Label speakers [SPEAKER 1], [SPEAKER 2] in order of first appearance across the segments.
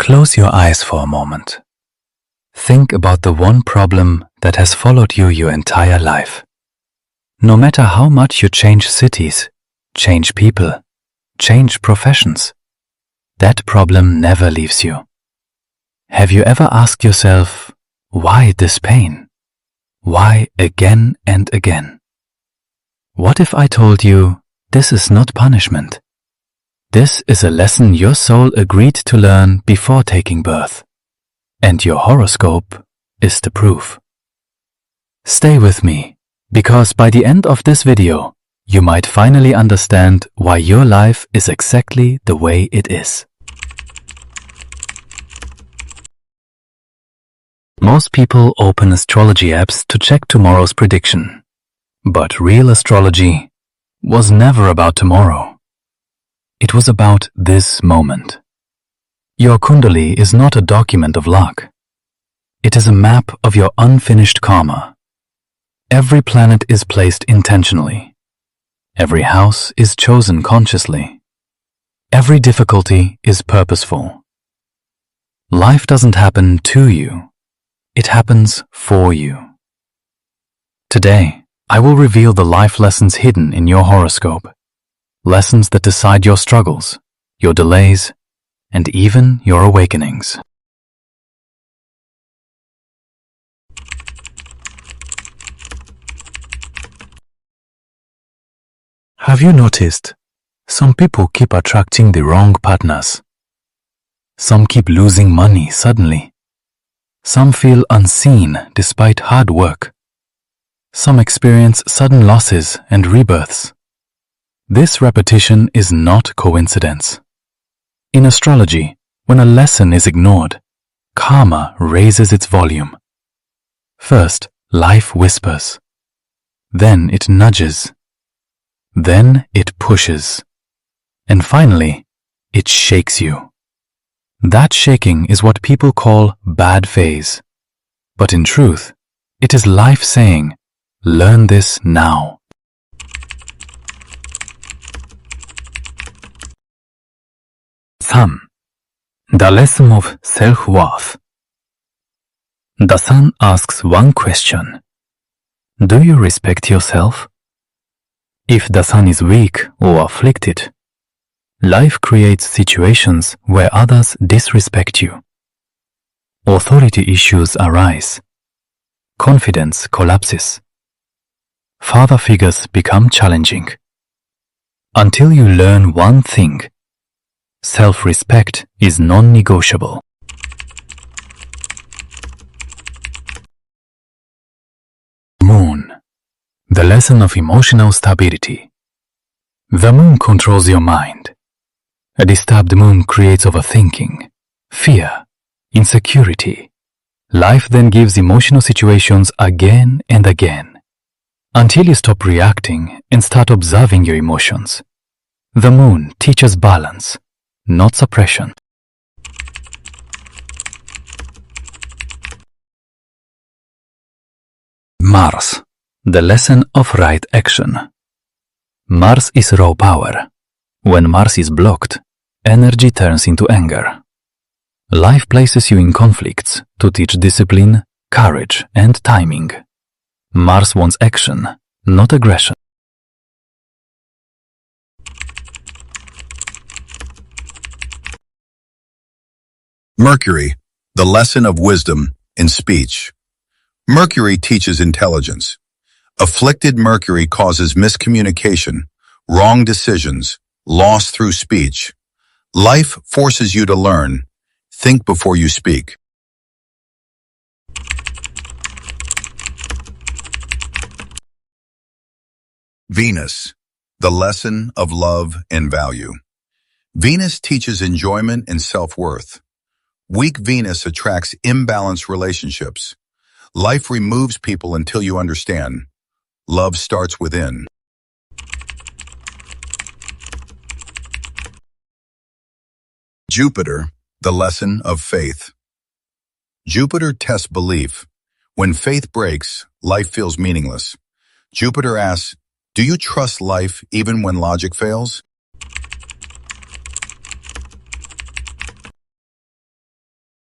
[SPEAKER 1] Close your eyes for a moment. Think about the one problem that has followed you your entire life. No matter how much you change cities, change people, change professions, that problem never leaves you. Have you ever asked yourself, why this pain? Why again and again? What if I told you, this is not punishment? This is a lesson your soul agreed to learn before taking birth. And your horoscope is the proof. Stay with me, because by the end of this video, you might finally understand why your life is exactly the way it is. Most people open astrology apps to check tomorrow's prediction. But real astrology was never about tomorrow. It was about this moment. Your Kundali is not a document of luck. It is a map of your unfinished karma. Every planet is placed intentionally. Every house is chosen consciously. Every difficulty is purposeful. Life doesn't happen to you. It happens for you. Today, I will reveal the life lessons hidden in your horoscope. Lessons that decide your struggles, your delays, and even your awakenings. Have you noticed? Some people keep attracting the wrong partners. Some keep losing money suddenly. Some feel unseen despite hard work. Some experience sudden losses and rebirths. This repetition is not coincidence. In astrology, when a lesson is ignored, karma raises its volume. First, life whispers. Then it nudges. Then it pushes. And finally, it shakes you. That shaking is what people call bad phase. But in truth, it is life saying, learn this now. Sun, the lesson of self-worth. The sun asks one question. Do you respect yourself? If the sun is weak or afflicted, life creates situations where others disrespect you. Authority issues arise. Confidence collapses. Father figures become challenging. Until you learn one thing, self-respect is non-negotiable. Moon, the lesson of emotional stability. The moon controls your mind. A disturbed moon creates overthinking, fear, insecurity. Life then gives emotional situations again and again, until you stop reacting and start observing your emotions. The moon teaches balance, not suppression. Mars, the lesson of right action. Mars is raw power. When Mars is blocked, energy turns into anger. Life places you in conflicts to teach discipline, courage, and timing. Mars wants action, not aggression.
[SPEAKER 2] Mercury, the lesson of wisdom in speech. Mercury teaches intelligence. Afflicted Mercury causes miscommunication, wrong decisions, loss through speech. Life forces you to learn. Think before you speak. Venus, the lesson of love and value. Venus teaches enjoyment and self-worth. Weak Venus attracts imbalanced relationships. Life removes people until you understand. Love starts within. Jupiter, the lesson of faith. Jupiter tests belief. When faith breaks, life feels meaningless. Jupiter asks, do you trust life even when logic fails?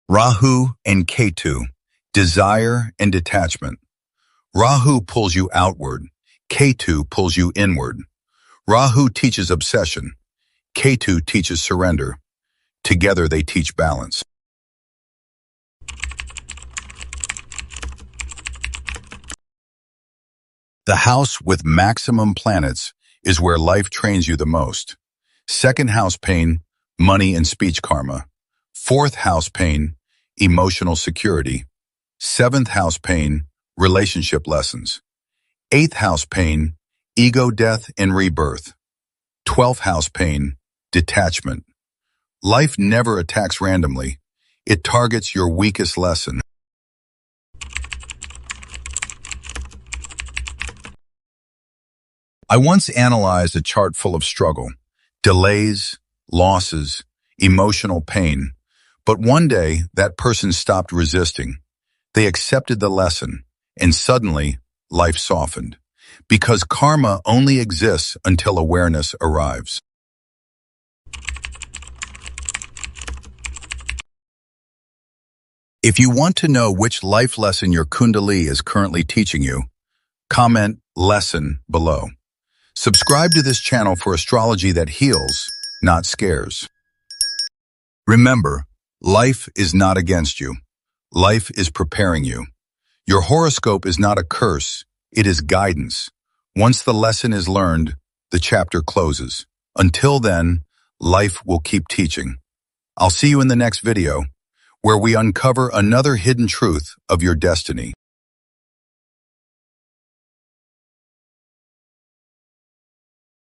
[SPEAKER 2] Rahu and Ketu, desire and detachment. Rahu pulls you outward. Ketu pulls you inward. Rahu teaches obsession. Ketu teaches surrender. Together they teach balance. The house with maximum planets is where life trains you the most. Second house pain, money and speech karma. Fourth house pain, emotional security. Seventh house pain, relationship lessons. Eighth house pain, ego death and rebirth. 12th house pain, detachment. Life never attacks randomly. It targets your weakest lesson. I once analyzed a chart full of struggle, delays, losses, emotional pain. But one day, that person stopped resisting. They accepted the lesson, and suddenly, life softened. Because karma only exists until awareness arrives. If you want to know which life lesson your Kundali is currently teaching you, comment "lesson" below. Subscribe to this channel for astrology that heals, not scares. Remember, life is not against you. Life is preparing you. Your horoscope is not a curse, it is guidance. Once the lesson is learned, the chapter closes. Until then, life will keep teaching. I'll see you in the next video, where we uncover another hidden truth of your destiny.